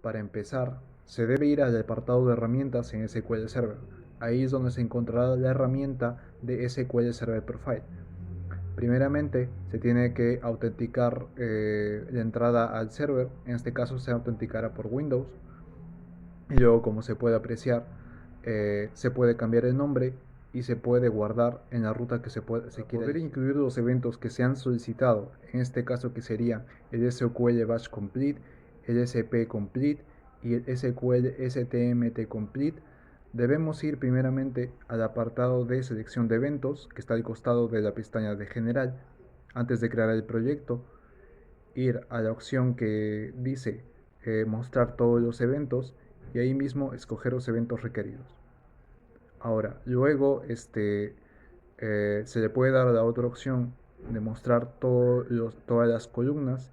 Para empezar, se debe ir al apartado de herramientas en SQL Server. Ahí es donde se encontrará la herramienta de SQL Server Profile. Primeramente, se tiene que autenticar la entrada al server. En este caso se autenticará por Windows. Y luego, como se puede apreciar, se puede cambiar el nombre y se puede guardar en la ruta que se quiera poder incluir los eventos que se han solicitado, en este caso que serían el SQL Batch Complete, el SP Complete y el SQL STMT Complete. Debemos ir primeramente al apartado de selección de eventos que está al costado de la pestaña de general. Antes de crear el proyecto, ir a la opción que dice mostrar todos los eventos y ahí mismo escoger los eventos requeridos. Ahora, luego se le puede dar la otra opción de mostrar todas las columnas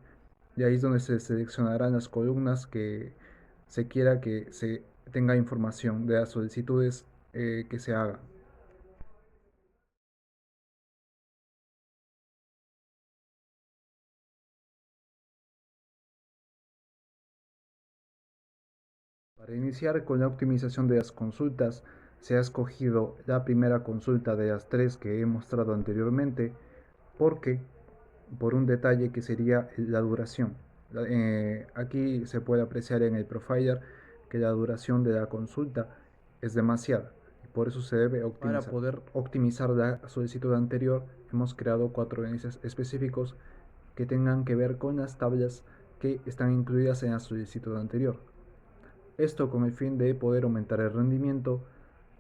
y ahí es donde se seleccionarán las columnas que se quiera que se tenga información de las solicitudes que se hagan. Para iniciar con la optimización de las consultas, se ha escogido la primera consulta de las tres que he mostrado anteriormente, porque por un detalle que sería la duración. Aquí se puede apreciar en el profiler que la duración de la consulta es demasiada y por eso se debe optimizar. Para poder optimizar la solicitud anterior, hemos creado 4 índices específicos que tengan que ver con las tablas que están incluidas en la solicitud anterior. Esto con el fin de poder aumentar el rendimiento,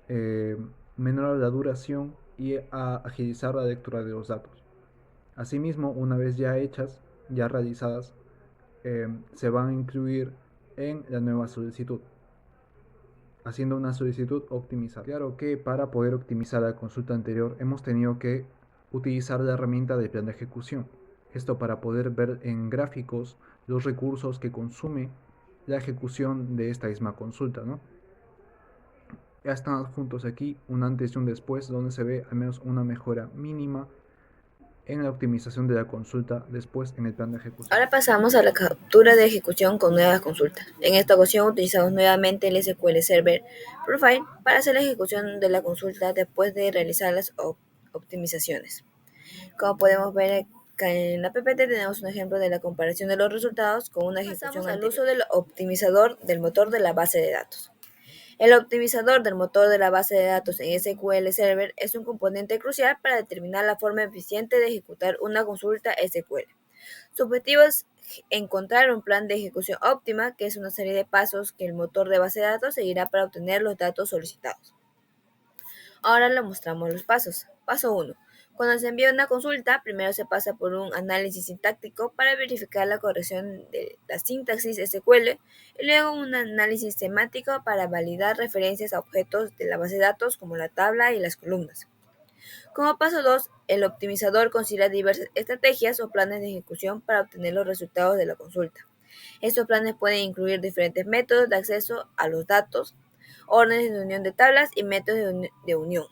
eh, menor la duración y agilizar la lectura de los datos. Asimismo, una vez ya hechas, ya realizadas, se van a incluir en la nueva solicitud, haciendo una solicitud optimizada. Claro que para poder optimizar la consulta anterior hemos tenido que utilizar la herramienta de plan de ejecución. Esto para poder ver en gráficos los recursos que consume la ejecución de esta misma consulta, ¿no? Ya están juntos aquí un antes y un después donde se ve al menos una mejora mínima en la optimización de la consulta después en el plan de ejecución. Ahora pasamos a la captura de ejecución con nuevas consultas. En esta ocasión utilizamos nuevamente el SQL Server Profile para hacer la ejecución de la consulta después de realizar las optimizaciones. Como podemos ver acá en la PPT tenemos un ejemplo de la comparación de los resultados con una ejecución al uso del optimizador del motor de la base de datos. El optimizador del motor de la base de datos en SQL Server es un componente crucial para determinar la forma eficiente de ejecutar una consulta SQL. Su objetivo es encontrar un plan de ejecución óptima, que es una serie de pasos que el motor de base de datos seguirá para obtener los datos solicitados. Ahora le mostramos los pasos. Paso 1. Cuando se envía una consulta, primero se pasa por un análisis sintáctico para verificar la corrección de la sintaxis SQL y luego un análisis semántico para validar referencias a objetos de la base de datos como la tabla y las columnas. Como paso 2, el optimizador considera diversas estrategias o planes de ejecución para obtener los resultados de la consulta. Estos planes pueden incluir diferentes métodos de acceso a los datos, órdenes de unión de tablas y métodos de unión.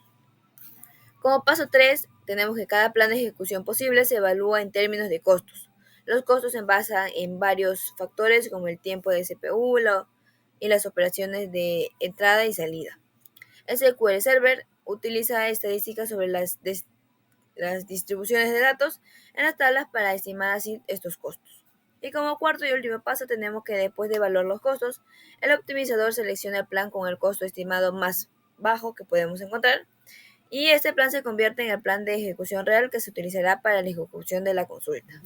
Como paso 3, tenemos que cada plan de ejecución posible se evalúa en términos de costos. Los costos se basan en varios factores como el tiempo de CPU y las operaciones de entrada y salida. SQL Server utiliza estadísticas sobre las distribuciones de datos en las tablas para estimar así estos costos. Y como cuarto y último paso tenemos que después de evaluar los costos, el optimizador selecciona el plan con el costo estimado más bajo que podemos encontrar y este plan se convierte en el plan de ejecución real que se utilizará para la ejecución de la consulta.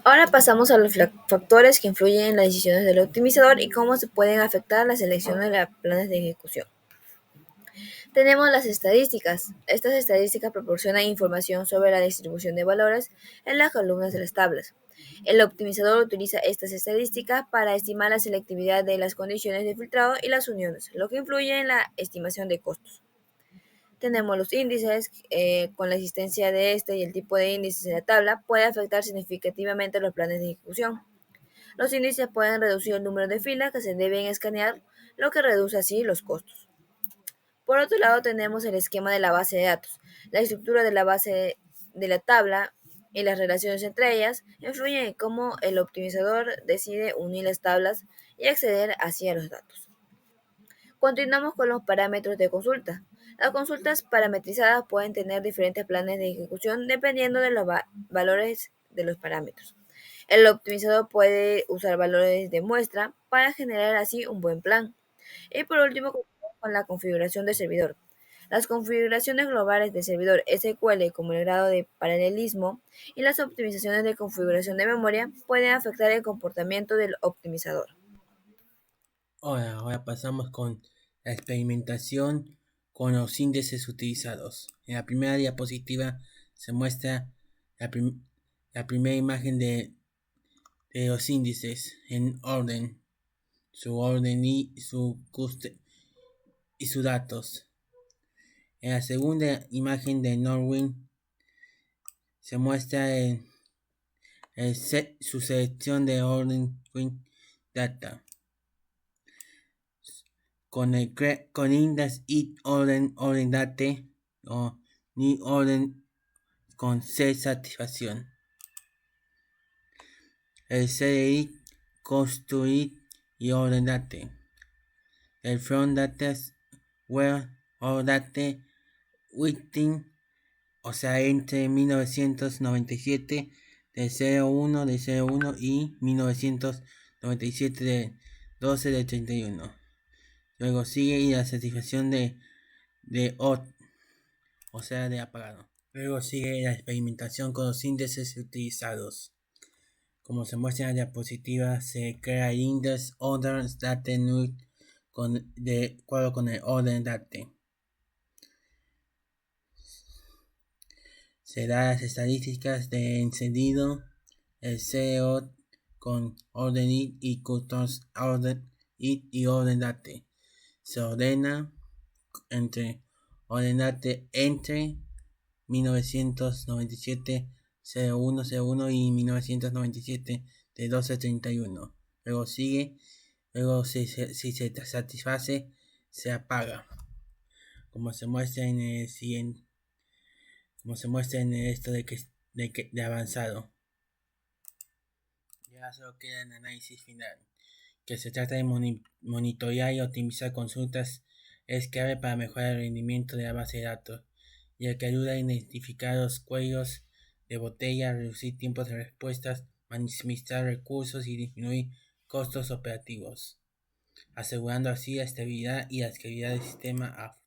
Ahora pasamos a los factores que influyen en las decisiones del optimizador y cómo se pueden afectar la selección de los planes de ejecución. Tenemos las estadísticas. Estas estadísticas proporcionan información sobre la distribución de valores en las columnas de las tablas. El optimizador utiliza estas estadísticas para estimar la selectividad de las condiciones de filtrado y las uniones, lo que influye en la estimación de costos. Tenemos los índices, con la existencia de este y el tipo de índices en la tabla puede afectar significativamente los planes de ejecución. Los índices pueden reducir el número de filas que se deben escanear, lo que reduce así los costos. Por otro lado, tenemos el esquema de la base de datos. La estructura de la base de la tabla y las relaciones entre ellas influyen en cómo el optimizador decide unir las tablas y acceder así a los datos. Continuamos con los parámetros de consulta. Las consultas parametrizadas pueden tener diferentes planes de ejecución dependiendo de los valores de los parámetros. El optimizador puede usar valores de muestra para generar así un buen plan. Y por último, continuamos con la configuración del servidor. Las configuraciones globales del servidor SQL, como el grado de paralelismo y las optimizaciones de configuración de memoria, pueden afectar el comportamiento del optimizador. Ahora pasamos con la experimentación con los índices utilizados. En la primera diapositiva se muestra la, la primera imagen de los índices en orden, su orden y sus datos. En la segunda imagen de Norwin se muestra su selección de orden data con index it orden date o ni orden con C satisfacción. El CDI construir y orden date. El from data where or date within, o sea, entre 1997 de 01 de 01 y 1997 de 12 de 31. Luego sigue la satisfacción de OT, o sea, de apagado. Luego sigue la experimentación con los índices utilizados. Como se muestra en la diapositiva, se crea el index order date null de acuerdo con el orden date. Se da las estadísticas de encendido, el CEO con orden it y customs orden it y orden date. Se ordena entre ordenate entre 1997 0101 y 1997 de 1231. Luego sigue, luego si se satisface, se apaga. Como se muestra en el siguiente, como se muestra en esto de avanzado. Ya solo queda el análisis final, que se trata de monitorear y optimizar consultas. Es clave para mejorar el rendimiento de la base de datos, ya que ayuda a identificar los cuellos de botella, reducir tiempos de respuestas, maximizar recursos y disminuir costos operativos, asegurando así la estabilidad y la escalabilidad del sistema a